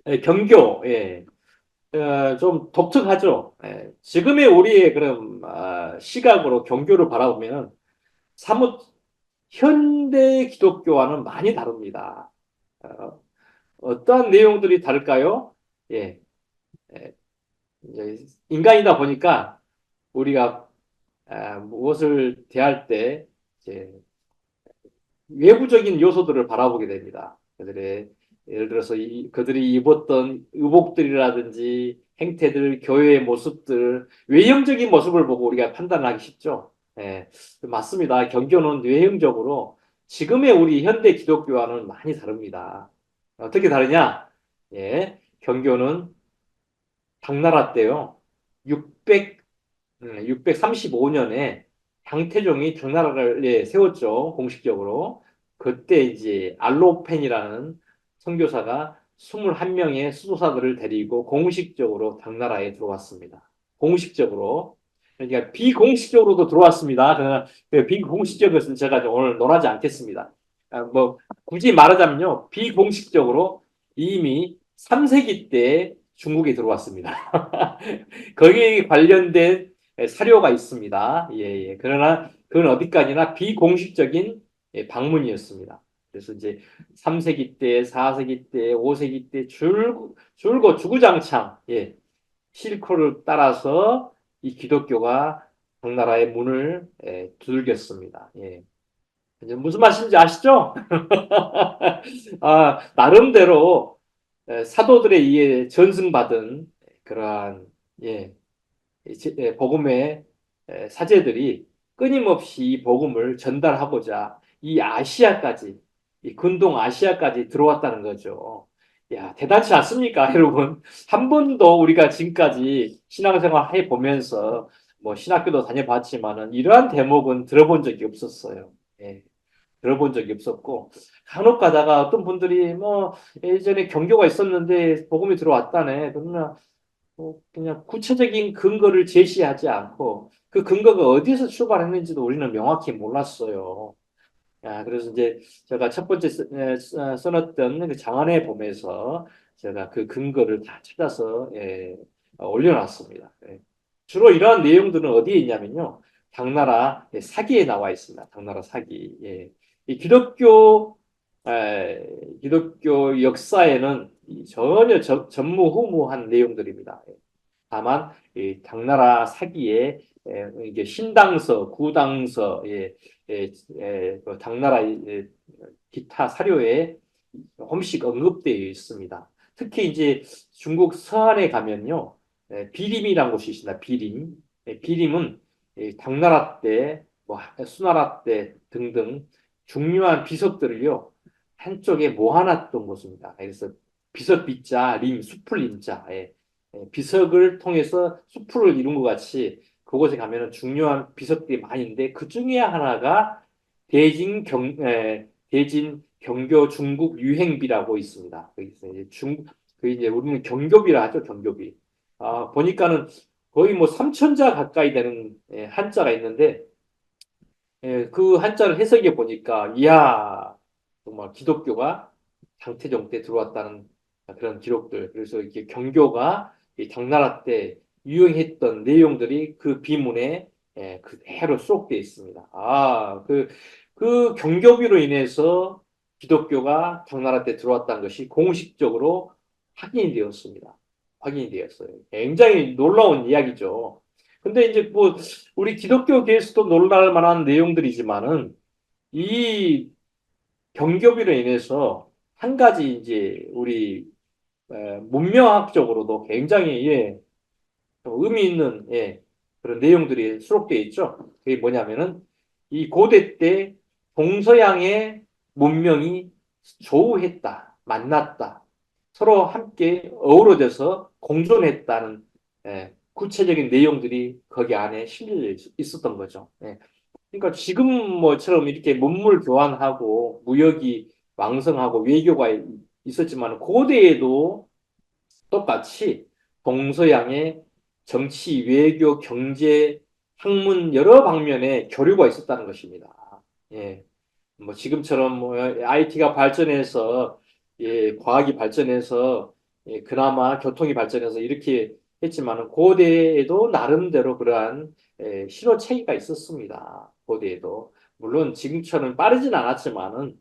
경교, 예. 좀 독특하죠. 예. 지금의 우리의 그런 시각으로 경교를 바라보면 사뭇 현대 기독교와는 많이 다릅니다. 어떠한 내용들이 다를까요? 예, 예, 이제 인간이다 보니까 우리가 무엇을 대할 때 이제 외부적인 요소들을 바라보게 됩니다. 그들의 예를 들어서 그들이 입었던 의복들이라든지 행태들, 교회의 모습들, 외형적인 모습을 보고 우리가 판단하기 쉽죠. 예, 맞습니다. 경교는 외형적으로 지금의 우리 현대 기독교와는 많이 다릅니다. 어떻게 다르냐? 예, 경교는 당나라 때요. 600 635년에 향태종이 당나라를 세웠죠. 공식적으로. 그때 이제 알로펜이라는 선교사가 21명의 수도사들을 데리고 공식적으로 당나라에 들어왔습니다. 공식적으로. 그러니까 비공식적으로도 들어왔습니다. 그러나 그 비공식적인 것은 제가 오늘 논하지 않겠습니다. 뭐 굳이 말하자면요. 비공식적으로 이미 3세기 때 중국에 들어왔습니다. 거기에 관련된 사료가 있습니다. 예, 예. 그러나 그건 어디까지나 비공식적인 방문이었습니다. 그래서 이제 3세기 때, 4세기 때, 5세기 때 줄곧 주구장창 실코를 따라서 이 기독교가 당나라의 문을 두들겼습니다. 예. 이제 무슨 말인지 아시죠? 나름대로 사도들에 의해 전승받은 그러한 예, 복음의 사제들이 끊임없이 이 복음을 전달하고자 이 아시아까지, 이 근동 아시아까지 들어왔다는 거죠. 야, 대단치 않습니까, 여러분? 한 번도 우리가 지금까지 신앙생활 해 보면서 뭐 신학교도 다녀봤지만은 이러한 대목은 들어본 적이 없었어요. 예. 들어본 적이 없었고 간혹 가다가 어떤 분들이 뭐 예전에 경교가 있었는데 복음이 들어왔다네. 그러나 그냥 구체적인 근거를 제시하지 않고 그 근거가 어디서 출발했는지도 우리는 명확히 몰랐어요. 그래서 이제 제가 첫 번째 써놨던 그 장안에 보면서 제가 그 근거를 다 찾아서 올려놨습니다. 예. 주로 이러한 내용들은 어디에 있냐면요. 당나라 사기에 나와 있습니다. 당나라 사기. 예. 이 기독교 역사에는 전혀 전무후무한 내용들입니다. 다만 이 당나라 사기에 이게 신당서, 구당서, 그 당나라 기타 사료에 hom씩 언급되어 있습니다. 특히 이제 중국 서안에 가면요, 비림이라는 곳이 있습니다. 비림. 비림은 당나라 때, 뭐 수나라 때 등등 중요한 비석들을요 한쪽에 모아놨던 곳입니다. 그래서 비석 비자, 림, 숲을 림자. 비석을 통해서 수풀을 이룬 것 같이 그곳에 가면은 중요한 비석들이 많이 있는데 그 중에 하나가 대진 경교 중국 유행비라고 있습니다. 거기서 이제 그 이제 우리는 경교비라 하죠, 경교비. 보니까는 거의 뭐 3천자 가까이 되는 한자가 있는데 그 한자를 해석해 보니까 이야 정말 기독교가 장태종 때 들어왔다는 그런 기록들. 그래서 이렇게 경교가 이 당나라 때 유행했던 내용들이 그 비문에 그대로 수록되어 있습니다. 그 경교비로 인해서 기독교가 당나라 때 들어왔다는 것이 공식적으로 확인이 되었습니다. 확인이 되었어요. 굉장히 놀라운 이야기죠. 근데 이제 뭐 우리 기독교계에서도 놀랄 만한 내용들이지만은 이 경교비로 인해서 한 가지 이제 우리 문명학적으로도 굉장히 좀 의미 있는 그런 내용들이 수록되어 있죠. 그게 뭐냐면은 이 고대 때 동서양의 문명이 조우했다, 만났다, 서로 함께 어우러져서 공존했다는 구체적인 내용들이 거기 안에 실려 있었던 거죠. 그러니까 지금 뭐처럼 이렇게 문물 교환하고 무역이 왕성하고 외교가 있었지만 고대에도 똑같이 동서양의 정치, 외교, 경제, 학문 여러 방면에 교류가 있었다는 것입니다. 예. 뭐 지금처럼 뭐 IT가 발전해서 과학이 발전해서 그나마 교통이 발전해서 이렇게 했지만은 고대에도 나름대로 그러한 신호 체계가 있었습니다. 고대에도 물론 지금처럼 빠르진 않았지만은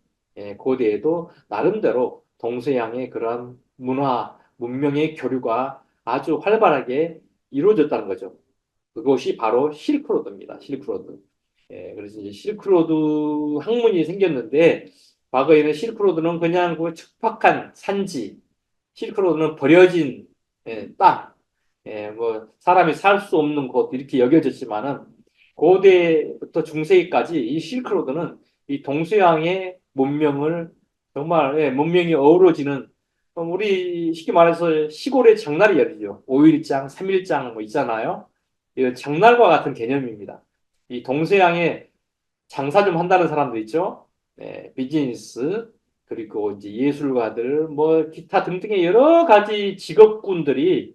고대에도 나름대로 동서양의 그런 문화 문명의 교류가 아주 활발하게 이루어졌다는 거죠. 그것이 바로 실크로드입니다. 실크로드. 그래서 이제 실크로드 학문이 생겼는데 과거에는 실크로드는 그냥 그 척박한 산지, 실크로드는 버려진 땅, 뭐 사람이 살 수 없는 곳 이렇게 여겨졌지만은 고대부터 중세기까지 이 실크로드는 이 동서양의 문명을 정말 문명이 어우러지는 우리 쉽게 말해서 시골의 장날이 열리죠. 5일장, 3일장 뭐 있잖아요. 이 장날과 같은 개념입니다. 이 동서양의 장사 좀 한다는 사람들 있죠. 비즈니스 그리고 이제 예술가들 뭐 기타 등등의 여러 가지 직업군들이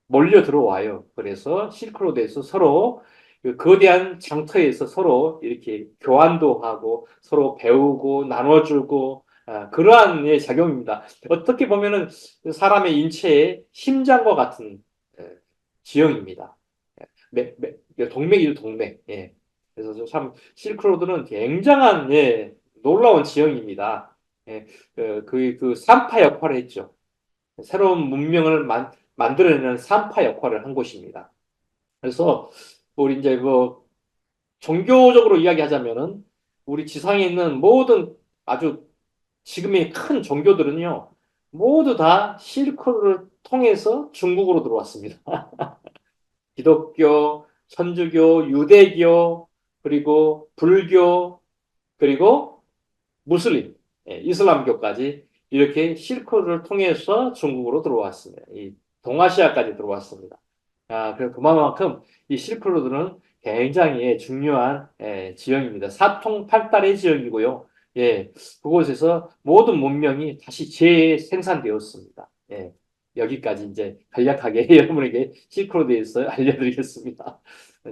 몰려 들어와요. 그래서 실크로드에서 서로 그 거대한 장터에서 서로 이렇게 교환도 하고 서로 배우고 나눠주고 그러한 작용입니다. 어떻게 보면은 사람의 인체의 심장과 같은 지형입니다. 동맥이죠, 동맥. 예. 그래서 참 실크로드는 굉장한 놀라운 지형입니다. 예. 그 산파 역할을 했죠. 새로운 문명을 만들어내는 산파 역할을 한 곳입니다. 그래서 우리 이제 뭐 종교적으로 이야기하자면은 우리 지상에 있는 모든 아주 지금의 큰 종교들은요 모두 다 실크로드를 통해서 중국으로 들어왔습니다. 기독교, 천주교, 유대교, 그리고 불교, 그리고 무슬림, 이슬람교까지 이렇게 실크로드를 통해서 중국으로 들어왔습니다. 이 동아시아까지 들어왔습니다. 그래서 그만큼 이 실크로드는 굉장히 중요한 지형입니다. 사통팔달의 지형이고요. 예, 그곳에서 모든 문명이 다시 재생산되었습니다. 예, 여기까지 이제 간략하게 여러분에게 실크로드에서 알려드리겠습니다.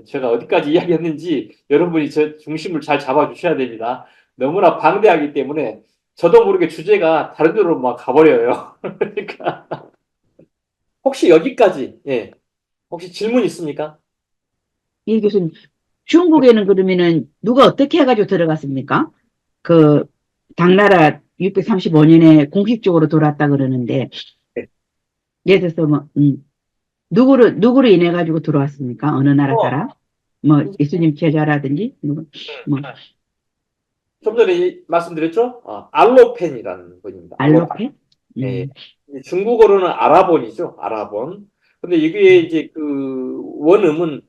제가 어디까지 이야기했는지 여러분이 저 중심을 잘 잡아주셔야 됩니다. 너무나 방대하기 때문에 저도 모르게 주제가 다른 데로 막 가버려요. 그러니까 혹시 여기까지 혹시 질문 있습니까? 이 교수님, 중국에는 그러면은 누가 어떻게 해가지고 들어갔습니까? 그, 당나라 635년에 공식적으로 들어왔다 그러는데, 네. 예를 들어서 뭐, 누구를 인해 가지고 들어왔습니까? 어느 나라 어, 사람? 뭐, 예수님 제자라든지, 누구, 뭐, 좀 전에 말씀드렸죠? 알로펜이라는 분입니다. 알로펜. 알로페? 예. 음, 중국어로는 아라본이죠. 아라본. 근데 이게 이제 그 원음은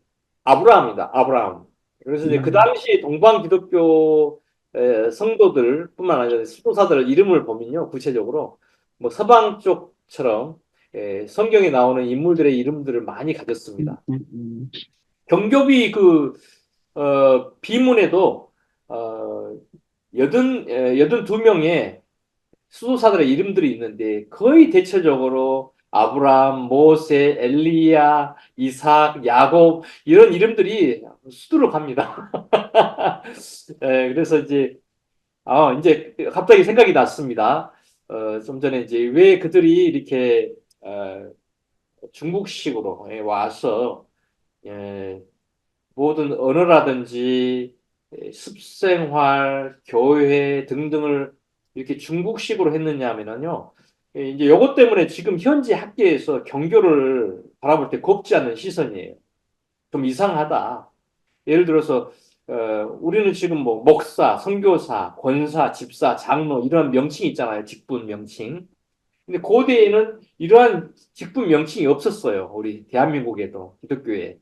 아브라함이다. 아브라함. 그래서 이제 그 음, 당시에 동방 기독교 성도들뿐만 아니라 수도사들 이름을 보면요. 구체적으로 뭐 서방 쪽처럼 성경에 나오는 인물들의 이름들을 많이 음, 가졌습니다. 음, 음, 경교비 비문에도 어, 82명의 수도사들의 이름들이 있는데 거의 대체적으로 아브라함, 모세, 엘리야, 이삭, 야곱 이런 이름들이 수두룩합니다. 그래서 이제 갑자기 생각이 났습니다. 좀 전에 이제 왜 그들이 이렇게 중국식으로 와서 예, 모든 언어라든지 습생활, 교회 등등을 이렇게 중국식으로 했느냐 하면요. 이제 요것 때문에 지금 현재 학계에서 경교를 바라볼 때 곱지 않은 시선이에요. 좀 이상하다. 예를 들어서 우리는 지금 뭐 목사, 선교사, 권사, 집사, 장로 이런 명칭이 있잖아요. 직분 명칭. 근데 고대에는 이러한 직분 명칭이 없었어요. 우리 대한민국에도 기독교에.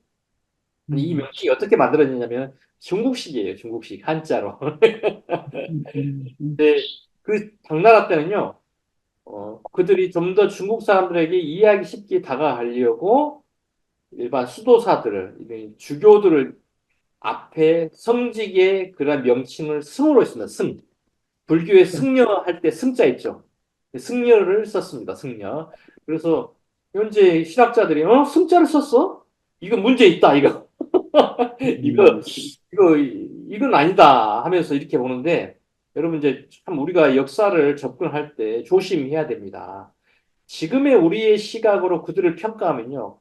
이 음, 명칭이 어떻게 만들어지냐면 중국식이에요. 중국식 한자로. 근데 그 당나라 때는요. 그들이 좀 더 중국 사람들에게 이해하기 쉽게 다가가려고 일반 수도사들을 주교들을 앞에 성직의 그런 명칭을 승으로 했습니다. 승. 불교의 승려 할 때 승자 있죠. 승려를 썼습니다. 승려. 그래서 현재 신학자들이 승자를 썼어? 이거 문제 있다. 이거. 이거, 이건 아니다 하면서 이렇게 보는데, 여러분 이제 참 우리가 역사를 접근할 때 조심해야 됩니다. 지금의 우리의 시각으로 그들을 평가하면요.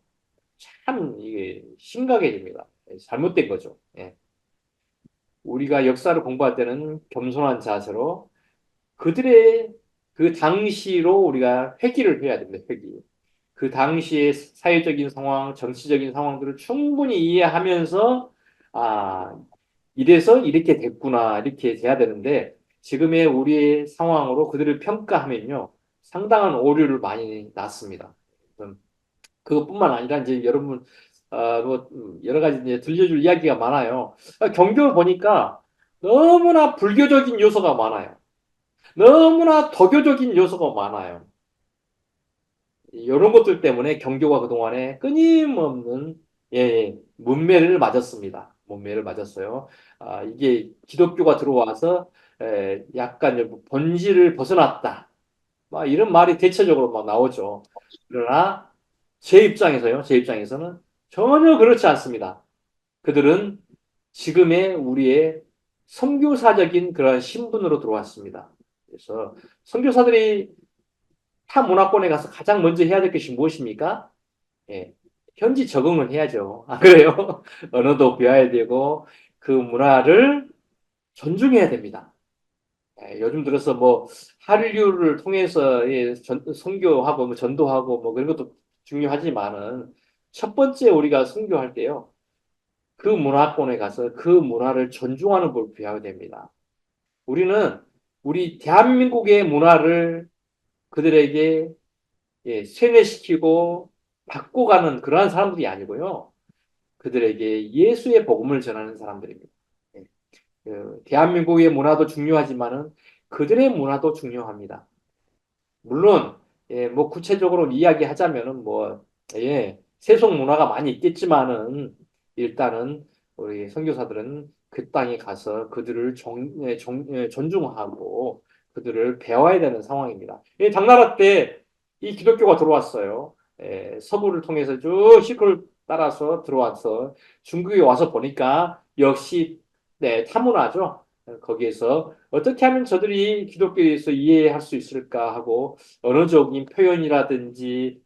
참 이게 심각해집니다. 잘못된 거죠. 예. 우리가 역사를 공부할 때는 겸손한 자세로 그들의 그 당시로 우리가 회귀를 해야 됩니다. 회귀. 그 당시의 사회적인 상황, 정치적인 상황들을 충분히 이해하면서 아, 이래서 이렇게 됐구나, 이렇게 돼야 되는데 지금의 우리의 상황으로 그들을 평가하면요. 상당한 오류를 많이 났습니다. 그것뿐만 아니라 이제 여러분 뭐 여러 가지 이제 들려줄 이야기가 많아요. 경교를 보니까 너무나 불교적인 요소가 많아요. 너무나 도교적인 요소가 많아요. 이런 것들 때문에 경교가 그동안에 끊임없는 문매를 맞았습니다. 문매를 맞았어요. 이게 기독교가 들어와서 약간 본질을 벗어났다. 막 이런 말이 대체적으로 막 나오죠. 그러나 제 입장에서는 전혀 그렇지 않습니다. 그들은 지금의 우리의 선교사적인 그런 신분으로 들어왔습니다. 그래서 선교사들이 타 문화권에 가서 가장 먼저 해야 될 것이 무엇입니까? 예, 현지 적응을 해야죠. 아, 그래요? 언어도 배워야 되고 그 문화를 존중해야 됩니다. 요즘 들어서 뭐 한류를 통해서 선교하고 뭐 전도하고 뭐 그런 것도 중요하지만은 첫 번째 우리가 선교할 때요. 그 문화권에 가서 그 문화를 존중하는 걸 배워야 됩니다. 우리는 우리 대한민국의 문화를 그들에게 세뇌시키고 바꿔가는 그러한 사람들이 아니고요. 그들에게 예수의 복음을 전하는 사람들입니다. 예, 대한민국의 문화도 중요하지만은 그들의 문화도 중요합니다. 물론 뭐 구체적으로 이야기하자면은 뭐 세속 문화가 많이 있겠지만은 일단은 우리 선교사들은 그 땅에 가서 그들을 존중하고 그들을 배워야 되는 상황입니다. 당나라 때 이 기독교가 들어왔어요. 서부를 통해서 쭉 시크를 따라서 들어와서 중국에 와서 보니까 역시 타문화죠. 거기에서 어떻게 하면 저들이 기독교에 대해서 이해할 수 있을까 하고 언어적인 표현이라든지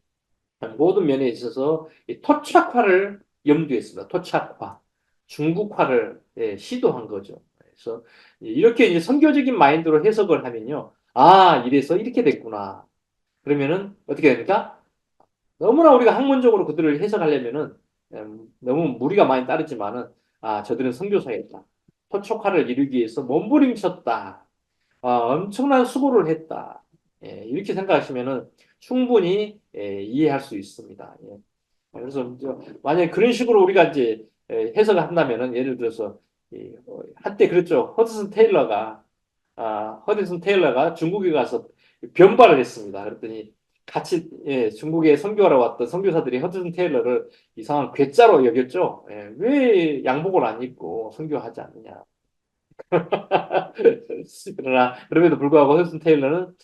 모든 면에 있어서 이 토착화를 염두에 습니다. 토착화, 중국화를 시도한 거죠. 그래서 이렇게 이제 선교적인 마인드로 해석을 하면요, 이래서 이렇게 됐구나. 그러면은 어떻게 됩니까? 너무나 우리가 학문적으로 그들을 해석하려면은 너무 무리가 많이 따르지만은 저들은 선교사였다. 토착화를 이루기 위해서 몸부림쳤다. 엄청난 수고를 했다. 이렇게 생각하시면은 충분히 이해할 수 있습니다. 그래서 만약에 그런 식으로 우리가 이제 해석을 한다면은 예를 들어서 한때 그랬죠. 허드슨 테일러가 중국에 가서 변발을 했습니다. 그랬더니 같이 중국에 선교하러 왔던 선교사들이 허드슨 테일러를 이상한 괴짜로 여겼죠. 왜 양복을 안 입고 선교하지 않느냐. 그러나 그럼에도 불구하고 허슨 테일러는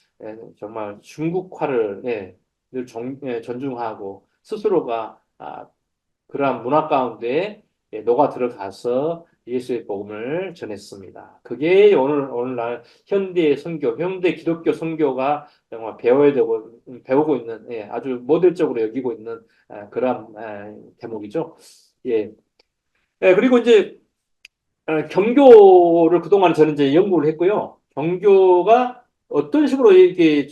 정말 중국화를 늘 존중하고 스스로가 그러한 문화 가운데 녹아 들어가서 예수의 복음을 전했습니다. 그게 오늘날 현대 선교, 현대 기독교 선교가 정말 배워야 되고 배우고 있는 아주 모델적으로 여기고 있는 그러한 대목이죠. 예. 그리고 이제 경교를 그동안 저는 이제 연구를 했고요. 경교가 어떤 식으로 이게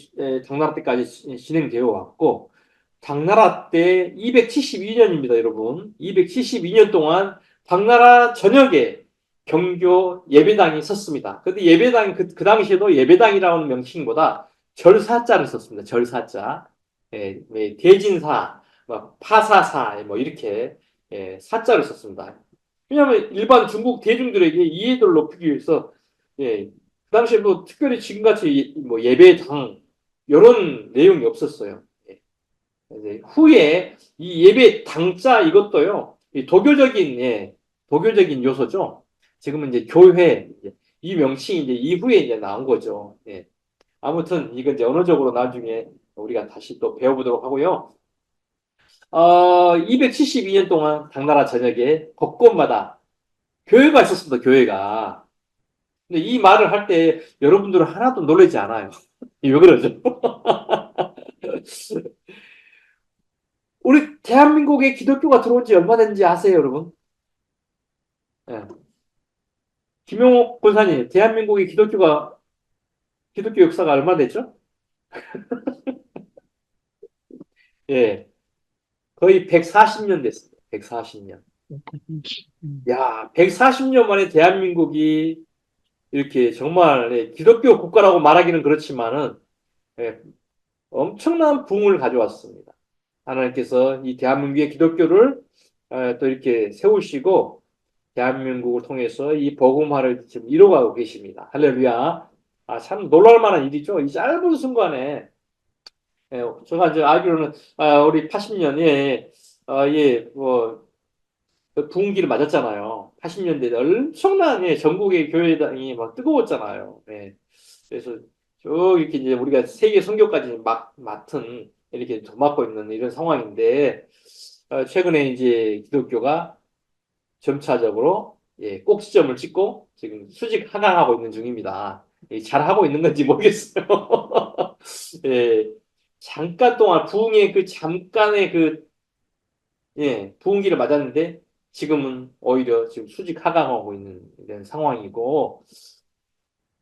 당나라 때까지 진행되어 왔고, 당나라 때 272년입니다, 여러분. 272년 동안 당나라 전역에 경교 예배당이 있었습니다. 근데 예배당, 그 당시에도 예배당이라는 명칭보다 절사자를 썼습니다. 절사자. 대진사, 뭐 파사사, 뭐 이렇게 사자를 썼습니다. 왜냐하면 일반 중국 대중들에게 이해도를 높이기 위해서 그 당시에 뭐 특별히 지금같이 뭐 예배당 이런 내용이 없었어요. 이제 후에 이 예배당자 이것도요 도교적인 요소죠. 지금은 이제 교회 이 명칭이 이제 이후에 이제 나온 거죠. 아무튼 이건 이제 언어적으로 나중에 우리가 다시 또 배워보도록 하고요. 272년 동안 당나라 전역에 곳곳마다 교회가 있었습니다, 교회가. 근데 이 말을 할 때 여러분들은 하나도 놀라지 않아요. 왜 그러죠? 우리 대한민국에 기독교가 들어온 지 얼마 된지 아세요, 여러분? 예. 김용옥 권사님, 대한민국의 기독교 역사가 얼마 됐죠? 예. 거의 140년 됐습니다. 140년. 야, 140년 만에 대한민국이 이렇게 정말 예, 기독교 국가라고 말하기는 그렇지만은 예, 엄청난 부흥을 가져왔습니다. 하나님께서 이 대한민국의 기독교를 또 이렇게 세우시고 대한민국을 통해서 이 복음화를 지금 이루어가고 계십니다. 할렐루야. 참 놀랄 만한 일이죠. 이 짧은 순간에 예, 제가 이제 알기로는 우리 80년에 예, 뭐 부흥기를 맞았잖아요. 80년대에 엄청난 예, 전국의 교회당이 막 뜨거웠잖아요. 예. 그래서 쭉 이렇게 이제 우리가 세계 선교까지 막 맡은 이렇게 도맡고 있는 이런 상황인데 최근에 이제 기독교가 점차적으로 예, 꼭지점을 찍고 지금 수직 하강하고 있는 중입니다. 예, 잘하고 있는 건지 모르겠어요. 예, 잠깐 동안 부흥의 그 잠깐의 그 예, 부흥기를 맞았는데 지금은 오히려 지금 수직 하강하고 있는 이런 상황이고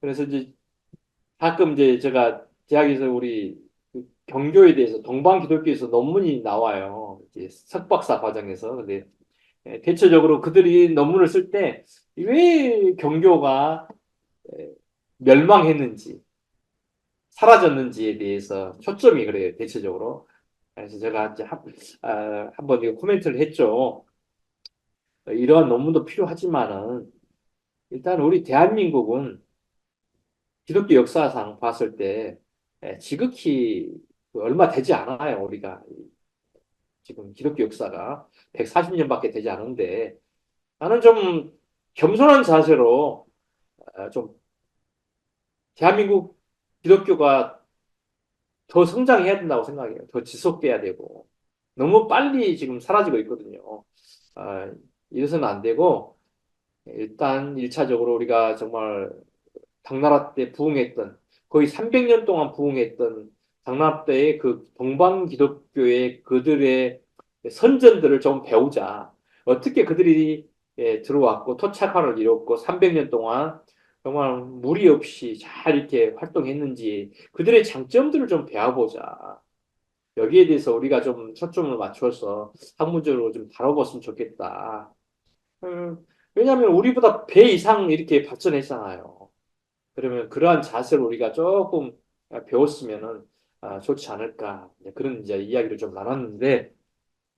그래서 이제 가끔 이제 제가 대학에서 우리 그 경교에 대해서 동방 기독교에서 논문이 나와요. 이제 석박사 과정에서. 근데 대체적으로 그들이 논문을 쓸 때 왜 경교가 멸망했는지 사라졌는지에 대해서 초점이 그래요. 대체적으로. 그래서 제가 이제 한번 이거 코멘트를 했죠. 이러한 논문도 필요하지만은 일단 우리 대한민국은 기독교 역사상 봤을 때 지극히 그 얼마 되지 않아요. 우리가 지금 기독교 역사가 140년밖에 되지 않은데 나는 좀 겸손한 자세로 좀 대한민국 기독교가 더 성장해야 된다고 생각해요. 더 지속돼야 되고 너무 빨리 지금 사라지고 있거든요. 아, 이래서는 안 되고 일단 1차적으로 우리가 정말 당나라 때 부흥했던 거의 300년 동안 부흥했던 당나라 때의 그 동방 기독교의 그들의 선전들을 좀 배우자. 어떻게 그들이 들어왔고 토착화를 이뤘고 300년 동안 정말 무리 없이 잘 이렇게 활동했는지 그들의 장점들을 좀 배워보자. 여기에 대해서 우리가 좀 초점을 맞춰서 학문적으로 좀 다뤄봤으면 좋겠다. 왜냐하면 우리보다 배 이상 이렇게 발전했잖아요. 그러면 그러한 자세를 우리가 조금 배웠으면은 좋지 않을까. 그런 이제 이야기를 좀 나눴는데,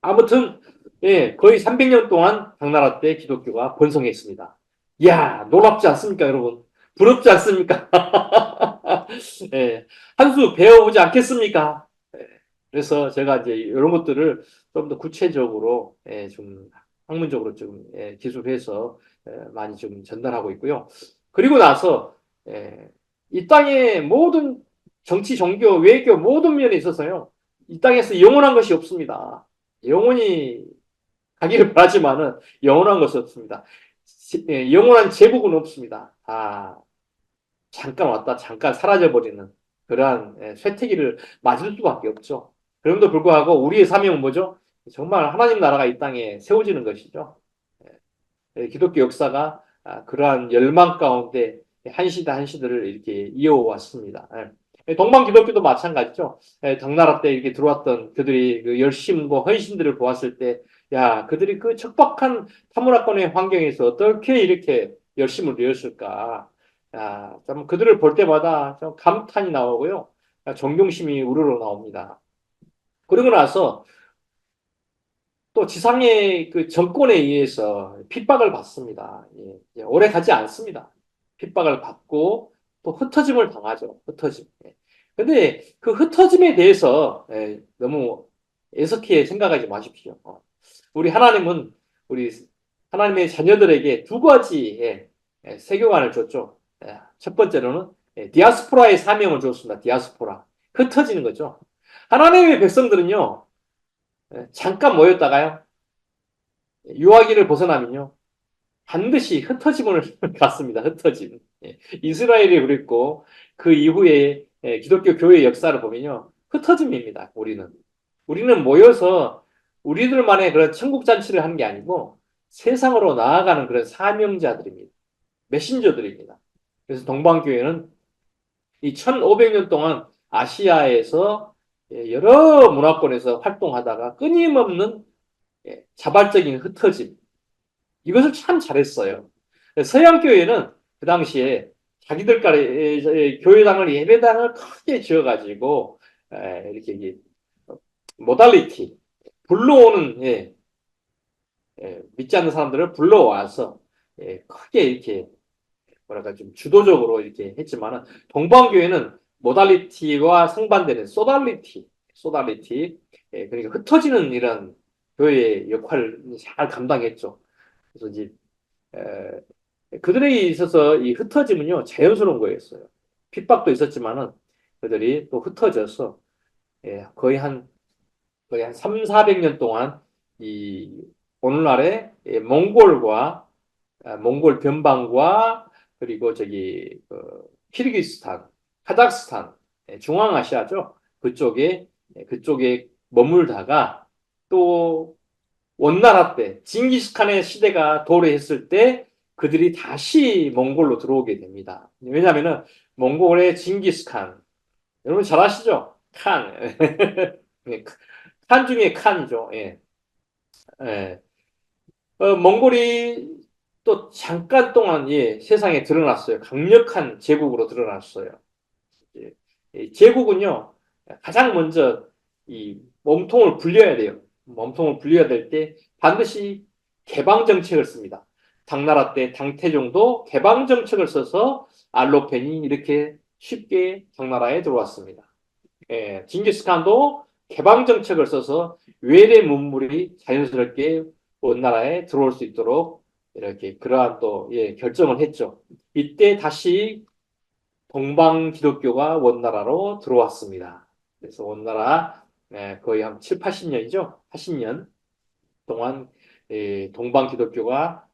아무튼, 예, 거의 300년 동안 당나라 때 기독교가 번성했습니다. 이야, 놀랍지 않습니까, 여러분? 부럽지 않습니까? 예, 한 수 배워보지 않겠습니까? 예, 그래서 제가 이제 이런 것들을 좀 더 구체적으로, 좀 학문적으로 좀 기술해서 많이 좀 전달하고 있고요. 그리고 나서 이 땅의 모든 정치, 종교, 외교 모든 면에 있어서요. 이 땅에서 영원한 것이 없습니다. 영원히 가기를 바라지만은 영원한 것이 없습니다. 영원한 제국은 없습니다. 잠깐 왔다 잠깐 사라져버리는 그러한 쇠퇴기를 맞을 수밖에 없죠. 그럼에도 불구하고 우리의 사명은 뭐죠? 정말 하나님 나라가 이 땅에 세워지는 것이죠. 기독교 역사가 그러한 열망 가운데 한 시대 한 시대를 이렇게 이어왔습니다. 동방 기독교도 마찬가지죠. 당나라 때 이렇게 들어왔던 그들이 그 열심과 헌신들을 보았을 때, 야, 그들이 그 척박한 타문화권의 환경에서 어떻게 이렇게 열심을 내었을까? 야, 좀 그들을 볼 때마다 좀 감탄이 나오고요. 존경심이 우러러 나옵니다. 그러고 나서 또 지상의 그 정권에 의해서 핍박을 받습니다. 예, 예, 오래 가지 않습니다. 핍박을 받고 또 흩어짐을 당하죠. 흩어짐. 예. 근데 그 흩어짐에 대해서 너무 애석히 생각하지 마십시오. 우리 하나님은 우리 하나님의 자녀들에게 두 가지의 세계관을 줬죠. 첫 번째로는 디아스포라의 사명을 줬습니다. 디아스포라. 흩어지는 거죠. 하나님의 백성들은요. 잠깐 모였다가요. 유아기를 벗어나면요. 반드시 흩어짐을 갖습니다. 흩어짐. 이스라엘이 그랬고 그 이후에 기독교 교회의 역사를 보면요. 흩어짐입니다. 우리는 모여서 우리들만의 그런 천국 잔치를 하는 게 아니고 세상으로 나아가는 그런 사명자들입니다. 메신저들입니다. 그래서 동방교회는 이 1500년 동안 아시아에서 여러 문화권에서 활동하다가 끊임없는 자발적인 흩어짐, 이것을 참 잘했어요. 서양교회는 그 당시에 자기들끼리 교회당을 예배당을 크게 지어가지고 이렇게 모달리티 불러오는 믿지 않는 사람들을 불러와서 크게 이렇게 뭐랄까 좀 주도적으로 이렇게 했지만은 동방교회는 모달리티와 상반되는 소달리티 그러니까 흩어지는 이런 교회의 역할을 잘 감당했죠. 그래서 이제 그들에게 있어서 이 흩어짐은요 자연스러운 거였어요. 핍박도 있었지만은 그들이 또 흩어져서 거의 한 3, 400년 동안 이 오늘날의 몽골 변방과 그리고 저기 키르기스탄, 카자흐스탄, 중앙아시아죠. 그쪽에 머물다가 또 원나라 때 징기스칸의 시대가 도래했을 때 그들이 다시 몽골로 들어오게 됩니다. 왜냐하면은 몽골의 징기스칸 여러분 잘 아시죠? 칸. 예, 칸 중에 칸이죠. 예. 예. 몽골이 또 잠깐 동안 세상에 드러났어요. 강력한 제국으로 드러났어요. 예. 이 제국은요, 가장 먼저 이 몸통을 불려야 돼요. 몸통을 불려야 될 때 반드시 개방 정책을 씁니다. 당나라 때 당태종도 개방 정책을 써서 알로펜이 이렇게 쉽게 당나라에 들어왔습니다. 징기스칸도 개방 정책을 써서 외래 문물이 자연스럽게 원나라에 들어올 수 있도록 이렇게 그러한 또 결정을 했죠. 이때 다시 동방 기독교가 원나라로 들어왔습니다. 그래서 원나라 거의 한 7, 80년이죠. 80년 동안 동방 기독교가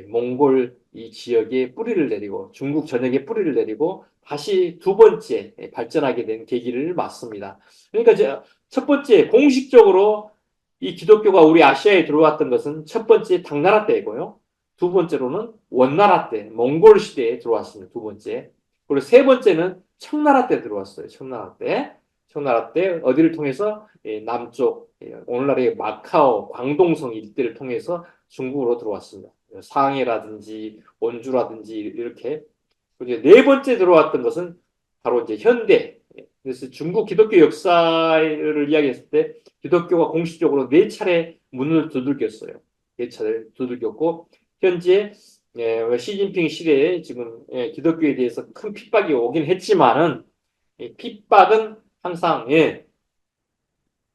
몽골 이 지역에 뿌리를 내리고 중국 전역에 뿌리를 내리고 다시 두 번째 발전하게 된 계기를 맞습니다. 그러니까 첫 번째 공식적으로 이 기독교가 우리 아시아에 들어왔던 것은 첫 번째 당나라 때이고요. 두 번째로는 원나라 때 몽골 시대에 들어왔습니다. 두 번째. 그리고 세 번째는 청나라 때 들어왔어요. 청나라 때. 청나라 때 어디를 통해서 남쪽 오늘날의 마카오, 광동성 일대를 통해서 중국으로 들어왔습니다. 상해라든지 원주라든지 이렇게. 이제 네 번째 들어왔던 것은 바로 이제 현대. 그래서 중국 기독교 역사를 이야기했을 때 기독교가 공식적으로 네 차례 문을 두들겼어요. 네 차례 두들겼고 현재 시진핑 시대에 지금 기독교에 대해서 큰 핍박이 오긴 했지만은 핍박은 항상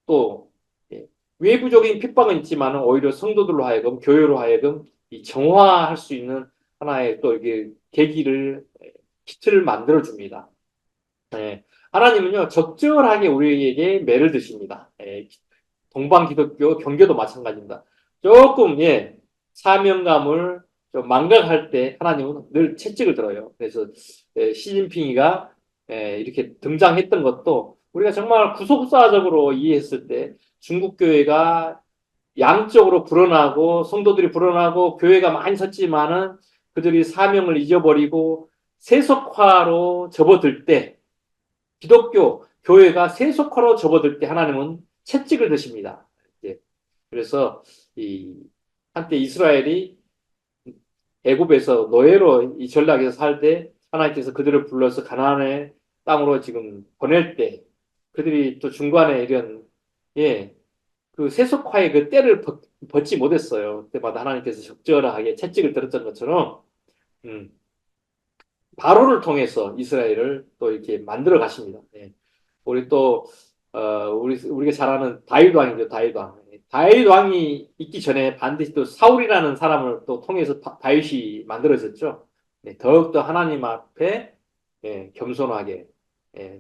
또 외부적인 핍박은 있지만 오히려 성도들로 하여금 교회로 하여금 이 정화할 수 있는 하나의 또 이게 계기를 기틀을 만들어 줍니다. 하나님은요 적절하게 우리에게 매를 드십니다. 동방 기독교 경계도 마찬가지입니다. 조금 사명감을 좀 망각할 때 하나님은 늘 채찍을 들어요. 그래서 시진핑이가 이렇게 등장했던 것도 우리가 정말 구속사적으로 이해했을 때 중국 교회가 양적으로 불어나고 성도들이 불어나고 교회가 많이 섰지만은 그들이 사명을 잊어버리고 세속화로 접어들 때 기독교 교회가 세속화로 접어들 때 하나님은 채찍을 드십니다. 그래서 이 한때 이스라엘이 애굽에서 노예로 이 전락에서 살 때 하나님께서 그들을 불러서 가나안의 땅으로 지금 보낼 때 그들이 또 중간에 이런 그 세속화의 그 때를 벗지 못했어요. 그때마다 하나님께서 적절하게 채찍을 들었던 것처럼 음, 바로를 통해서 이스라엘을 또 이렇게 만들어 가십니다. 우리 또 우리가 잘 아는 다윗 왕이죠. 다윗 왕. 다윗 왕이 있기 전에 반드시 또 사울이라는 사람을 또 통해서 다윗이 만들어졌죠. 더욱더 하나님 앞에 겸손하게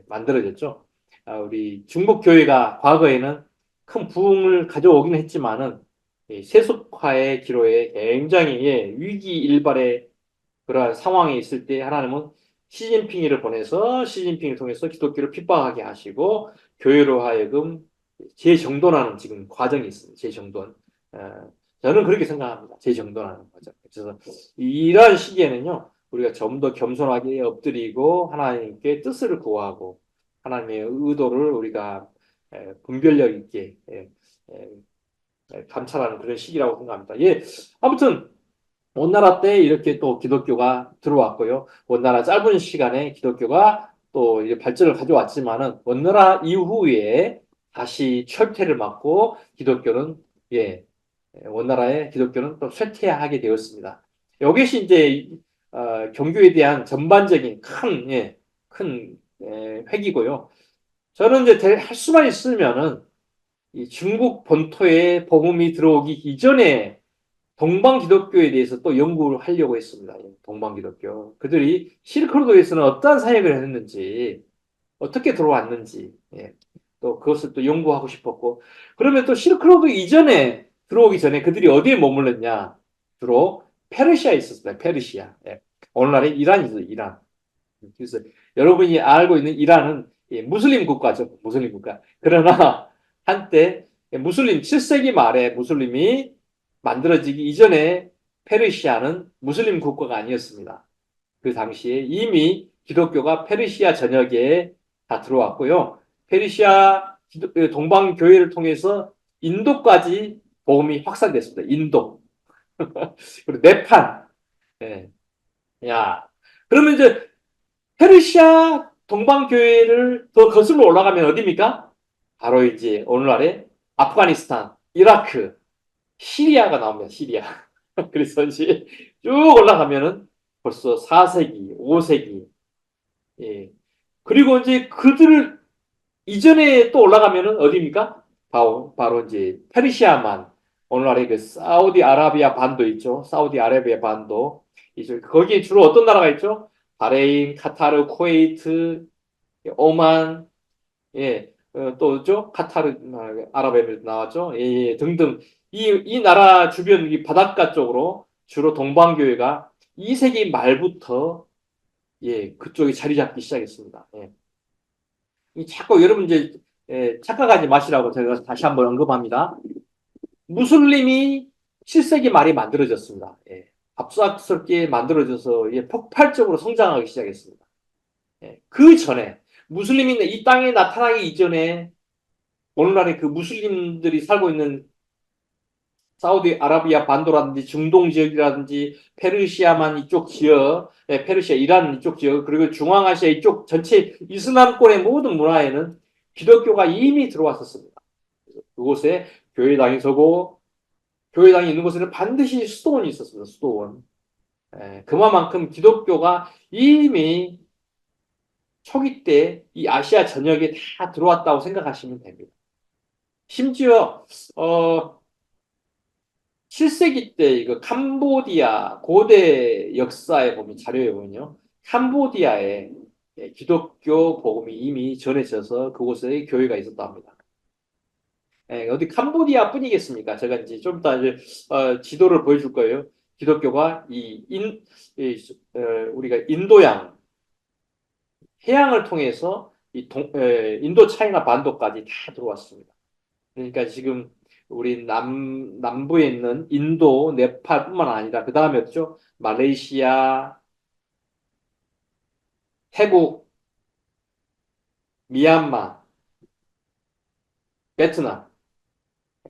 만들어졌죠. 우리 중국 교회가 과거에는 큰 부흥을 가져오긴 했지만은 세속화의 기로에 굉장히 위기일발의 그러한 상황에 있을 때 하나님은 시진핑이를 보내서 시진핑을 통해서 기독교를 핍박하게 하시고 교회로 하여금 재정돈하는 지금 과정이 있습니다. 재정돈. 저는 그렇게 생각합니다. 재정돈하는 과정. 그래서 이러한 시기에는요, 우리가 좀 더 겸손하게 엎드리고 하나님께 뜻을 구하고 하나님의 의도를 우리가 분별력 있게 감찰하는 그런 시기라고 생각합니다. 예, 아무튼 원나라 때 이렇게 또 기독교가 들어왔고요. 원나라 짧은 시간에 기독교가 또 이제 발전을 가져왔지만은 원나라 이후에 다시 철퇴를 맞고 기독교는 예, 원나라의 기독교는 또 쇠퇴하게 되었습니다. 이것이 이제 종교에 대한 전반적인 큰 획이고요. 저는 이제 할 수만 있으면은 이 중국 본토에 복음이 들어오기 이전에 동방 기독교에 대해서 또 연구를 하려고 했습니다. 동방 기독교. 그들이 실크로드에서는 어떠한 사역을 했는지, 어떻게 들어왔는지, 또 그것을 또 연구하고 싶었고, 그러면 또 실크로드 이전에 들어오기 전에 그들이 어디에 머물렀냐? 주로 페르시아에 있었어요. 페르시아. 오늘날의 이란이죠, 이란. 그래서 여러분이 알고 있는 이란은 무슬림 국가죠. 무슬림 국가. 그러나 한때 무슬림 7세기 말에 무슬림이 만들어지기 이전에 페르시아는 무슬림 국가가 아니었습니다. 그 당시에 이미 기독교가 페르시아 전역에 다 들어왔고요. 페르시아 동방 교회를 통해서 인도까지 복음이 확산됐습니다. 인도. 그리고 네팔. 예. 야. 그러면 이제 페르시아 동방교회를 더 거슬러 올라가면 어디입니까? 바로 이제 오늘날의 아프가니스탄, 이라크, 시리아가 나옵니다. 시리아. 그래서 이제 쭉 올라가면은 벌써 4세기, 5세기. 예. 그리고 이제 그들을 이전에 또 올라가면은 어디입니까? 바로 이제 페르시아만 오늘날의 그 사우디아라비아 반도 있죠. 사우디아라비아 반도. 이제 거기에 주로 어떤 나라가 있죠? 바레인, 카타르, 쿠웨이트, 오만, 또죠? 카타르, 아랍에미리트 나왔죠? 등등. 이 나라 주변 이 바닷가 쪽으로 주로 동방교회가 2세기 말부터 그쪽에 자리 잡기 시작했습니다. 자꾸 여러분 이제 착각하지 마시라고 제가 다시 한번 언급합니다. 무슬림이 7세기 말에 만들어졌습니다. 갑작스럽게 만들어져서 폭발적으로 성장하기 시작했습니다. 그 전에 무슬림이 이 땅에 나타나기 이전에 오늘날의 그 무슬림들이 살고 있는 사우디아라비아 반도라든지 중동 지역이라든지 페르시아만 이쪽 지역, 페르시아, 이란 이쪽 지역, 그리고 중앙아시아 이쪽 전체 이슬람권의 모든 문화에는 기독교가 이미 들어왔었습니다. 그곳에 교회당이 서고 교회당이 있는 곳에는 반드시 수도원이 있었습니다. 수도원. 그만큼 기독교가 이미 초기 때 이 아시아 전역에 다 들어왔다고 생각하시면 됩니다. 심지어 7세기 때 이거 캄보디아 고대 역사에 보면 자료에 보면요. 캄보디아에 기독교 복음이 이미 전해져서 그곳에 교회가 있었다 합니다. 어디 캄보디아 뿐이겠습니까? 제가 이제 좀 이따 이제 지도를 보여줄 거예요. 기독교가 우리가 인도양 해양을 통해서 인도 차이나 반도까지 다 들어왔습니다. 그러니까 지금 우리 남부에 있는 인도, 네팔뿐만 아니라 그 다음에 어디죠? 말레이시아, 태국, 미얀마, 베트남,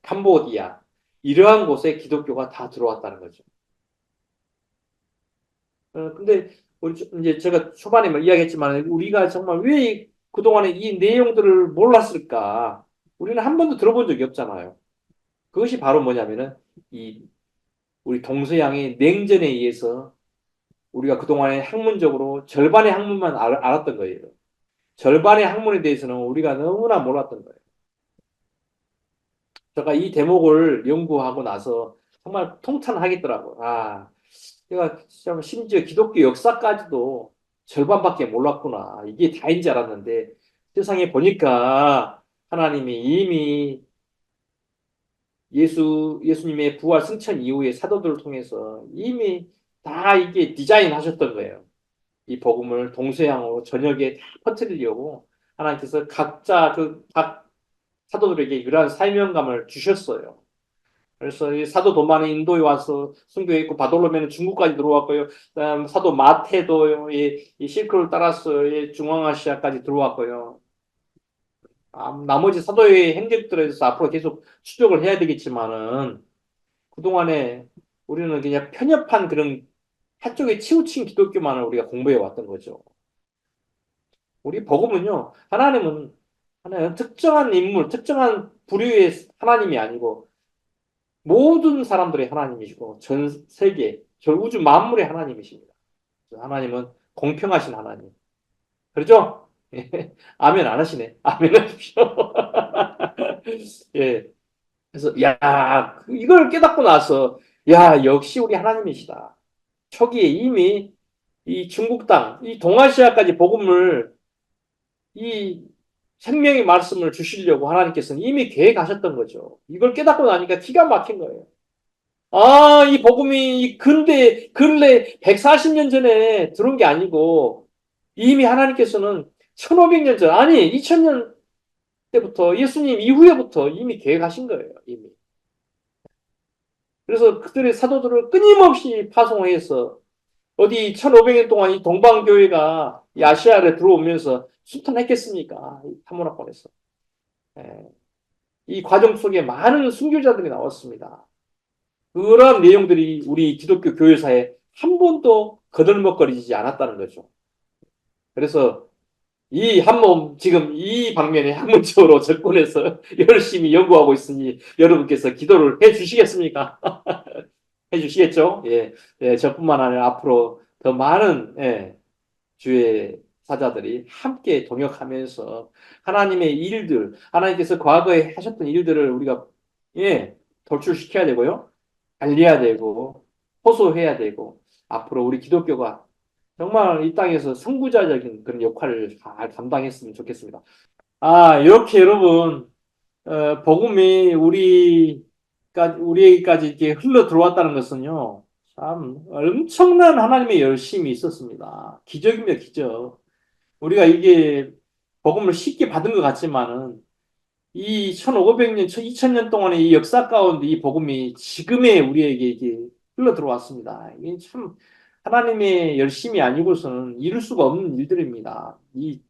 캄보디아 이러한 곳에 기독교가 다 들어왔다는 거죠. 근데 우리 이제 제가 초반에 이야기했지만 우리가 정말 왜 그동안에 이 내용들을 몰랐을까? 우리는 한 번도 들어본 적이 없잖아요. 그것이 바로 뭐냐면은 이 우리 동서양의 냉전에 의해서 우리가 그동안에 학문적으로 절반의 학문만 알았던 거예요. 절반의 학문에 대해서는 우리가 너무나 몰랐던 거예요. 제가 이 대목을 연구하고 나서 정말 통탄하겠더라고요. 제가 심지어 기독교 역사까지도 절반밖에 몰랐구나. 이게 다인 줄 알았는데 세상에 보니까 하나님이 이미 예수님의 부활 승천 이후에 사도들을 통해서 이미 다 이게 디자인 하셨던 거예요. 이 복음을 동서양으로 전역에 다 퍼뜨리려고 하나님께서 각자 각 사도들에게 이러한 사명감을 주셨어요. 그래서 이 사도 도마는 인도에 와서 순교했고 바돌로메는 중국까지 들어왔고요. 그다음 사도 마테도 이 실크를 따라서 이 중앙아시아까지 들어왔고요. 나머지 사도의 행적들에 대해서 앞으로 계속 추적을 해야 되겠지만은 그동안에 우리는 그냥 편협한 그런 한쪽에 치우친 기독교만을 우리가 공부해 왔던 거죠. 우리 복음은요, 하나님은 특정한 인물, 특정한 부류의 하나님이 아니고 모든 사람들의 하나님이시고 전 세계, 전 우주 만물의 하나님이십니다. 하나님은 공평하신 하나님. 그렇죠? 예. 아멘 안 하시네. 아멘 하십시오. 예. 그래서 이걸 깨닫고 나서 역시 우리 하나님이시다. 초기에 이미 이 중국 땅, 이 동아시아까지 복음을 이 생명의 말씀을 주시려고 하나님께서는 이미 계획하셨던 거죠. 이걸 깨닫고 나니까 기가 막힌 거예요. 이 복음이 근래 140년 전에 들어온 게 아니고 이미 하나님께서는 1500년 전, 아니 2000년 때부터 예수님 이후에부터 이미 계획하신 거예요. 이미. 그래서 그들의 사도들을 끊임없이 파송해서 어디 1500년 동안 이 동방교회가 이 아시아에 들어오면서 순탄했겠습니까? 이 타모나권에서. 예. 이 과정 속에 많은 순교자들이 나왔습니다. 그러한 내용들이 우리 기독교 교회사에 한 번도 거들먹거리지 않았다는 거죠. 그래서 이 한몸 지금 이 방면에 학문적으로 접근해서 열심히 연구하고 있으니 여러분께서 기도를 해 주시겠습니까? 해 주시겠죠? 예, 예, 저뿐만 아니라 앞으로 더 많은 주의 사자들이 함께 동역하면서 하나님의 일들, 하나님께서 과거에 하셨던 일들을 우리가 돌출시켜야 되고요. 알려야 되고 호소해야 되고 앞으로 우리 기독교가 정말 이 땅에서 선구자적인 그런 역할을 잘 감당했으면 좋겠습니다. 이렇게 여러분 복음이 우리에게까지 이렇게 흘러 들어왔다는 것은요. 참 엄청난 하나님의 열심이 있었습니다. 기적이며 기적. 우리가 이게 복음을 쉽게 받은 것 같지만은 이 1500년, 2000년 동안의 이 역사 가운데 이 복음이 지금의 우리에게 이게 흘러 들어왔습니다. 이게 참 하나님의 열심이 아니고서는 이룰 수가 없는 일들입니다. 이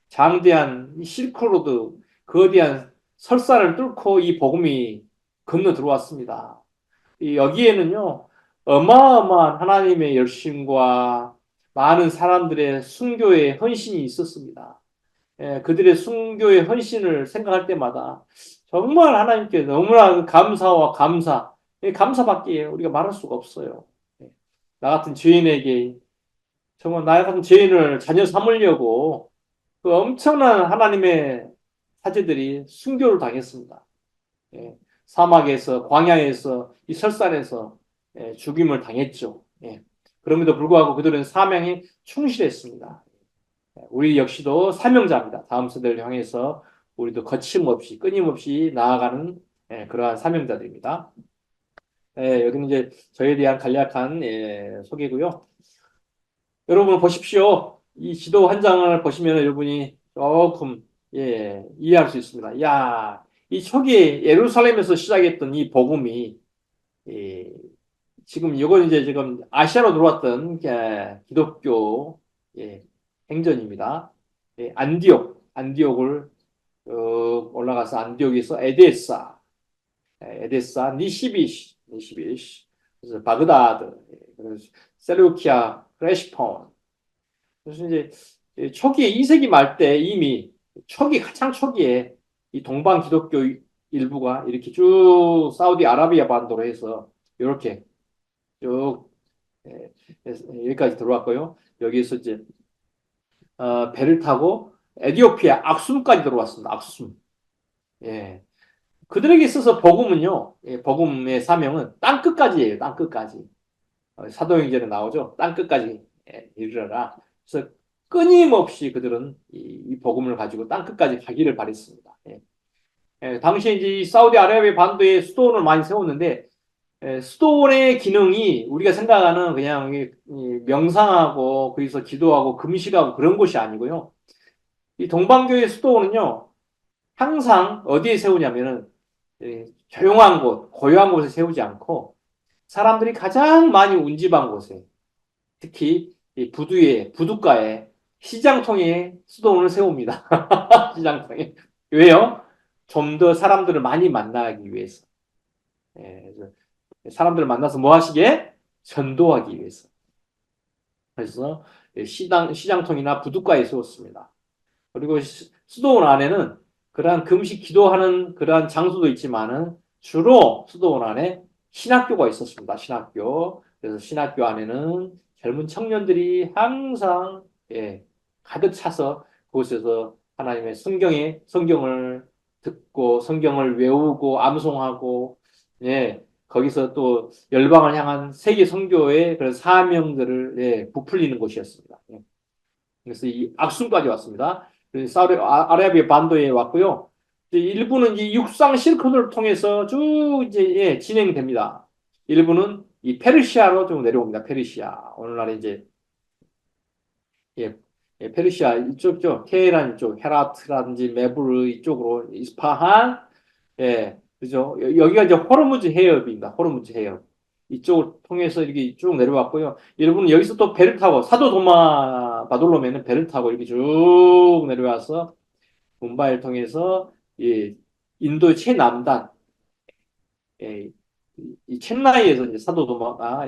장대한 이 실크로드, 거대한 설사를 뚫고 이 복음이 건너 들어왔습니다. 여기에는요, 어마어마한 하나님의 열심과 많은 사람들의 순교의 헌신이 있었습니다. 그들의 순교의 헌신을 생각할 때마다 정말 하나님께 너무나 그 감사와 감사밖에 우리가 말할 수가 없어요. 예, 나 같은 죄인에게 정말 나 같은 죄인을 자녀 삼으려고 그 엄청난 하나님의 사제들이 순교를 당했습니다. 예, 사막에서 광야에서 이 설산에서 죽임을 당했죠. 그럼에도 불구하고 그들은 사명에 충실했습니다. 우리 역시도 사명자입니다. 다음 세대를 향해서 우리도 거침없이 끊임없이 나아가는 그러한 사명자들입니다. 여기는 이제 저에 대한 간략한 소개고요. 여러분 보십시오. 이 지도 한 장을 보시면 여러분이 조금 이해할 수 있습니다. 이 초기에 예루살렘에서 시작했던 이 복음이 예, 지금 이건 이제 지금 아시아로 들어왔던 기독교 행전입니다. 안디옥을 올라가서 안디옥에서 에데사, 니시비시, 그래서 바그다드, 그래서 셀루키아, 크레시폰. 그래서 이제 초기에 2세기 말 때 이미 가장 초기에 이 동방 기독교 일부가 이렇게 쭉 사우디아라비아 반도로 해서 이렇게 쭉 여기까지 들어왔고요. 여기서 이제 배를 타고 에티오피아 악숨까지 들어왔습니다. 악숨. 예. 그들에게 있어서 복음은요. 복음의 사명은 땅 끝까지예요. 땅 끝까지. 사도행전에 나오죠. 땅 끝까지 이르러라. 그래서 끊임없이 그들은 이 복음을 가지고 땅 끝까지 가기를 바랬습니다. 당시에 이제 이 사우디아라비아 반도에 수도원을 많이 세웠는데 수도원의 기능이 우리가 생각하는 그냥 명상하고 거기서 기도하고 금식하고 그런 곳이 아니고요. 이 동방교회 수도원은요, 항상 어디에 세우냐면은, 조용한 곳, 고요한 곳에 세우지 않고, 사람들이 가장 많이 운집한 곳에, 특히 이 부두가에, 시장통에 수도원을 세웁니다. 시장통에. 왜요? 좀 더 사람들을 많이 만나기 위해서. 그래서 사람들을 만나서 뭐 하시게? 전도하기 위해서. 그래서 시장통이나 부둣가에 세웠습니다. 그리고 수도원 안에는 그러한 금식 기도하는 그러한 장소도 있지만은 주로 수도원 안에 신학교가 있었습니다. 신학교. 그래서 신학교 안에는 젊은 청년들이 항상 가득 차서 그곳에서 하나님의 성경을 듣고 성경을 외우고 암송하고 거기서 또 열방을 향한 세계 선교의 그런 사명들을 부풀리는 곳이었습니다. 그래서 이 악순까지 왔습니다. 아라비아 반도에 왔고요. 일부는 이 육상 실크로드를 통해서 쭉 이제 진행됩니다. 일부는 이 페르시아로 좀 내려옵니다. 페르시아. 오늘날 이제 예, 페르시아 이쪽죠. 테헤란 이쪽, 헤라트라든지 메부르 이쪽으로 이스파한 그죠? 여기가 이제 호르무즈 해협입니다. 호르무즈 해협. 이쪽을 통해서 이렇게 쭉 내려왔고요. 여러분은 여기서 또 배를 타고, 사도 도마 바돌로메는 배를 타고 이렇게 쭉 내려와서, 뭄바이를 통해서, 인도의 최남단, 예, 이 첸나이에서 이제 사도 도마가,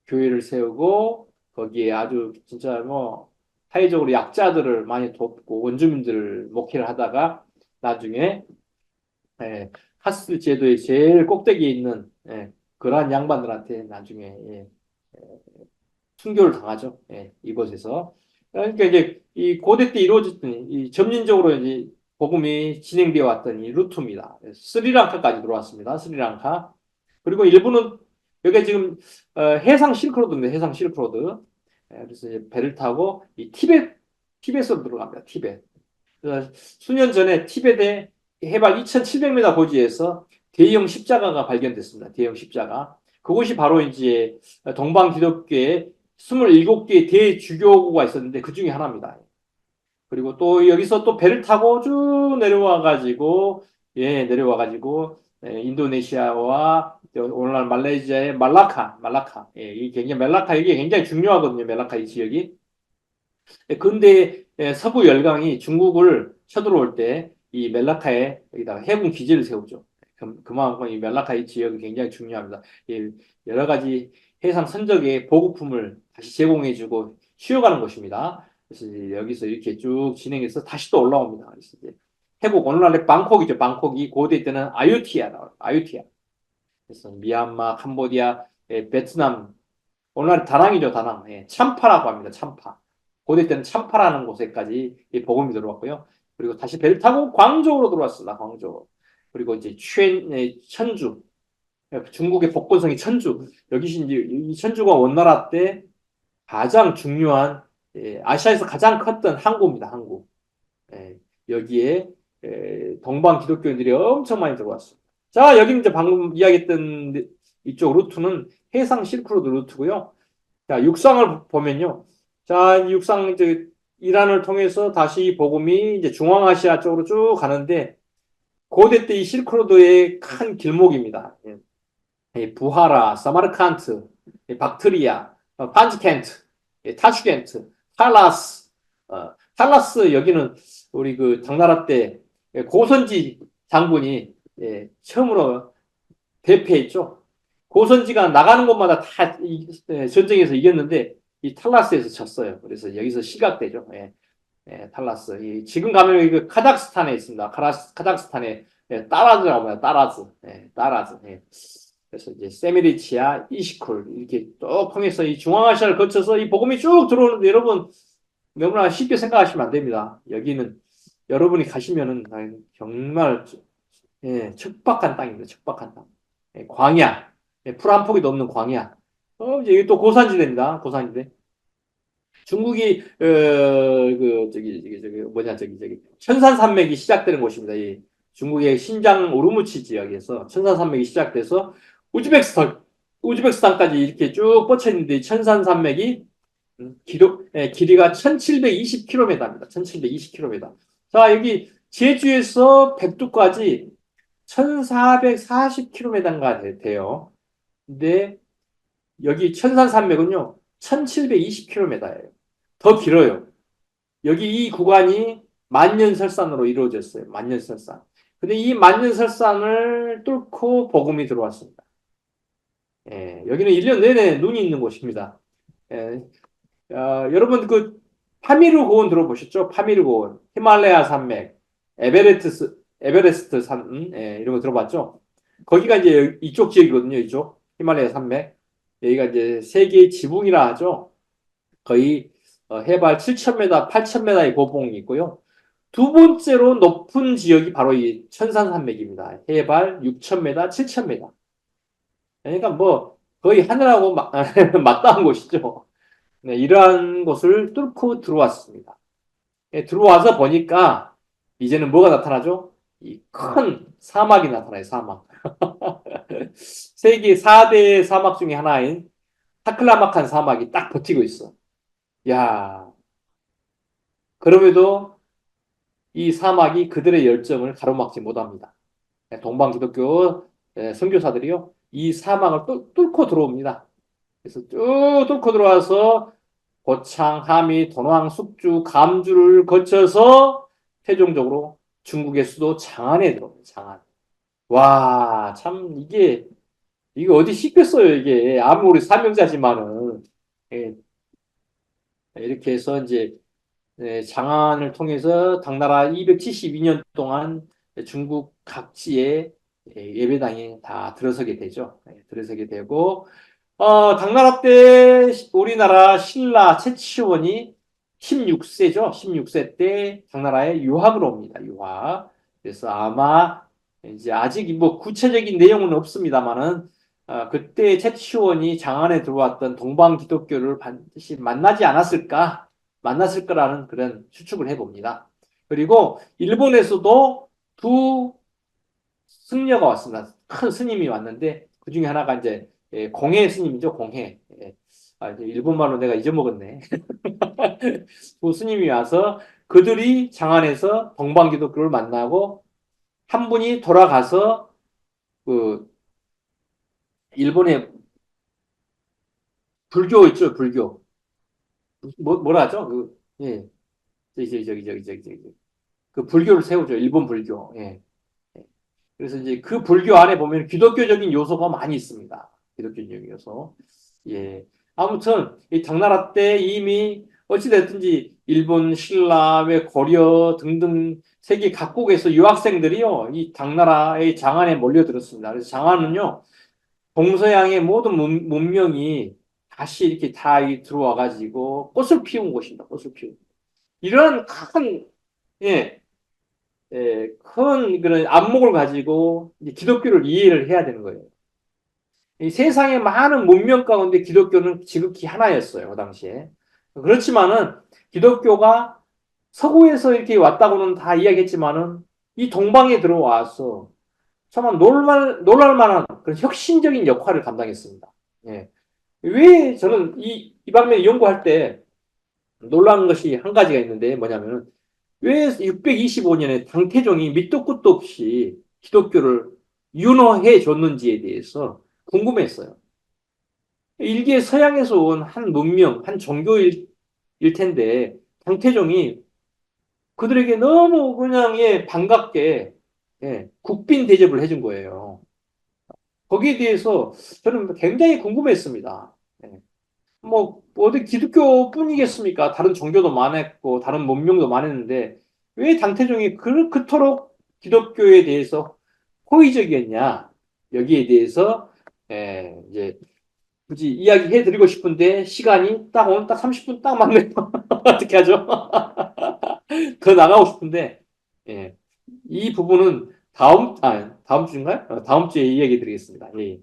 교회를 세우고, 거기에 아주 진짜 뭐, 사회적으로 약자들을 많이 돕고, 원주민들을 목회를 하다가, 나중에 카스트 제도의 제일 꼭대기에 있는 그러한 양반들한테 나중에 순교를 당하죠. 이곳에서. 그러니까 이제 이 고대 때 이루어졌던 이 점진적으로 이제 복음이 진행되어 왔던 이 루트입니다. 스리랑카까지 들어왔습니다. 스리랑카. 그리고 일부는 여기 지금 해상 실크로드인데 해상 실크로드. 그래서 이제 배를 타고 이 티벳으로 들어갑니다. 티벳. 수년 전에 티벳의 해발 2,700m 고지에서 대형 십자가가 발견됐습니다. 대형 십자가. 그곳이 바로 이제 동방 기독교의 27개의 대주교구가 있었는데 그 중에 하나입니다. 그리고 또 여기서 또 배를 타고 쭉 내려와 가지고 인도네시아와 오늘날 말레이시아의 말라카. 이 굉장히 이게 굉장히 중요하거든요. 말라카 이 지역이. 근데 서부 열강이 중국을 쳐들어올 때 이 멜라카에 여기다가 해군 기지를 세우죠. 그만큼 이 멜라카 이 지역이 굉장히 중요합니다. 여러 가지 해상 선적의 보급품을 다시 제공해주고 쉬어가는 곳입니다. 그래서 이제 여기서 이렇게 쭉 진행해서 다시 또 올라옵니다. 그래서 이제 오늘날의 방콕이죠. 방콕이 고대 때는 아유티야 나와요. 아유티야. 그래서 미얀마, 캄보디아, 베트남, 오늘날 다낭이죠. 다낭. 참파라고 합니다. 참파. 고대 때는 참파라는 곳에까지 이 복음이 들어왔고요. 그리고 다시 배를 타고 광저우로 들어왔습니다. 광저우. 그리고 이제 천주. 중국의 복건성이 천주. 여기 이제 이 천주가 원나라 때 가장 중요한 아시아에서 가장 컸던 항구입니다. 항구. 여기에 동방 기독교인들이 엄청 많이 들어왔습니다. 자, 여기 이제 방금 이야기했던 이쪽 루트는 해상 실크로드 루트고요. 자, 육상을 보면요. 자, 육상 이제 이란을 통해서 다시 복음이 이제 중앙아시아 쪽으로 쭉 가는데 고대 때 이 실크로드의 큰 길목입니다. 부하라, 사마르칸트, 박트리아, 판지켄트, 타슈켄트, 탈라스, 탈라스 여기는 우리 그 당나라 때 고선지 장군이 처음으로 대패했죠. 고선지가 나가는 곳마다 다 전쟁에서 이겼는데 이 탈라스에서 졌어요. 그래서 여기서 시각되죠. 탈라스. 지금 가면 그 카자흐스탄에 있습니다. 카자흐스탄에 따라즈라고 합니다. 따라즈. 그래서 이제 세미리치아, 이시쿨 이렇게 쭉 통해서 이 중앙아시아를 거쳐서 이 복음이 쭉 들어오는데 여러분 너무나 쉽게 생각하시면 안 됩니다. 여기는 여러분이 가시면은 정말 척박한 땅입니다. 척박한 땅. 광야. 풀 한 포기도 없는 광야. 이제 이게 또 고산지대입니다. 고산지대. 중국이 천산산맥이 시작되는 곳입니다. 이 중국의 신장 우르무치 지역에서 천산산맥이 시작돼서 우즈베키스탄까지 이렇게 쭉 뻗쳐 있는데 천산산맥이 길이가 1720km입니다. 1720km. 자, 여기 제주에서 백두까지 1440km인가 돼요. 근데 여기 천산산맥은요, 1720km예요. 더 길어요. 여기 이 구간이 만년설산으로 이루어졌어요. 만년설산. 근데 이 만년설산을 뚫고 복음이 들어왔습니다. 예, 여기는 1년 내내 눈이 있는 곳입니다. 예, 여러분 그 파미르 고원 들어보셨죠? 파미르 고원, 히말라야 산맥, 에베레스트 산, 이런 거 들어봤죠? 거기가 이제 이쪽 지역이거든요. 이쪽 히말라야 산맥. 여기가 이제 세계 지붕이라 하죠. 거의 해발 7,000m, 8,000m의 고봉이 있고요. 두 번째로 높은 지역이 바로 이 천산산맥입니다. 해발 6,000m, 7,000m. 그러니까 뭐 거의 하늘하고 맞닿은 곳이죠. 네, 이러한 곳을 뚫고 들어왔습니다. 예, 들어와서 보니까 이제는 뭐가 나타나죠? 이 큰 사막이 나타나요, 사막. 세계 4대 사막 중에 하나인 타클라마칸 사막이 딱 버티고 있어. 야, 그럼에도 이 사막이 그들의 열정을 가로막지 못합니다. 예, 동방 기독교 선교사들이요, 이 사막을 뚫고 들어옵니다. 그래서 쭉 뚫고 들어와서 고창, 함이, 돈왕, 숙주, 감주를 거쳐서 최종적으로 중국의 수도 장안에 들어옵니다. 장안. 와, 참 이게 어디 씻겠어요, 이게. 아무리 사명자지만은. 예, 이렇게 해서 이제 장안을 통해서 당나라 272년 동안 중국 각지에 예배당이 다 들어서게 되죠. 들어서게 되고, 당나라 때 우리나라 신라 최치원이 16세죠. 16세 때 당나라에 유학을 옵니다. 유학. 그래서 아마 이제 아직 뭐 구체적인 내용은 없습니다만은 그때 최치원이 장안에 들어왔던 동방 기독교를 반드시 만났을 거라는 그런 추측을 해봅니다. 그리고 일본에서도 두 승려가 왔습니다. 큰 스님이 왔는데 그 중에 하나가 이제 공해 스님이죠. 공해. 이제 일본말로 내가 잊어먹었네. 두 스님이 와서 그들이 장안에서 동방기독교를 만나고 한 분이 돌아가서 그 일본의 불교 있죠. 불교. 뭐라 하죠? 예. 그 불교를 세우죠. 일본 불교. 예. 그래서 이제 그 불교 안에 보면 기독교적인 요소가 많이 있습니다. 기독교적인 요소. 예. 아무튼, 이 당나라 때 이미 어찌됐든지 일본, 신라, 왜 고려 등등 세계 각국에서 유학생들이요, 이 당나라의 장안에 몰려들었습니다. 그래서 장안은요, 동서양의 모든 문명이 다시 이렇게 다 들어와가지고 꽃을 피운 곳입니다. 꽃을 피운. 이런 큰, 예, 큰 그런 안목을 가지고 이제 기독교를 이해를 해야 되는 거예요. 이 세상의 많은 문명 가운데 기독교는 지극히 하나였어요, 그 당시에. 그렇지만은 기독교가 서구에서 이렇게 왔다고는 다 이야기했지만은 이 동방에 들어와서 정말 놀랄 만한 그런 혁신적인 역할을 감당했습니다. 예. 왜 저는 이 방면에 연구할 때 놀란 것이 한 가지가 있는데 뭐냐면은 왜 625년에 당태종이 밑도 끝도 없이 기독교를 윤호해 줬는지에 대해서 궁금했어요. 일개 서양에서 온 한 문명, 한 종교일 텐데 당태종이 그들에게 너무 그냥 반갑게 국빈 대접을 해준 거예요. 거기에 대해서 저는 굉장히 궁금했습니다. 예. 뭐 어디 기독교뿐이겠습니까? 다른 종교도 많았고 다른 문명도 많았는데 왜 당태종이 그토록 기독교에 대해서 호의적이었냐? 여기에 대해서 이제 굳이 이야기해 드리고 싶은데 시간이 딱 오늘 딱 30분 딱 맞네요. 어떻게 하죠? 더 나가고 싶은데 이 부분은 다음 주인가요? 다음 주에 이야기 드리겠습니다. 예.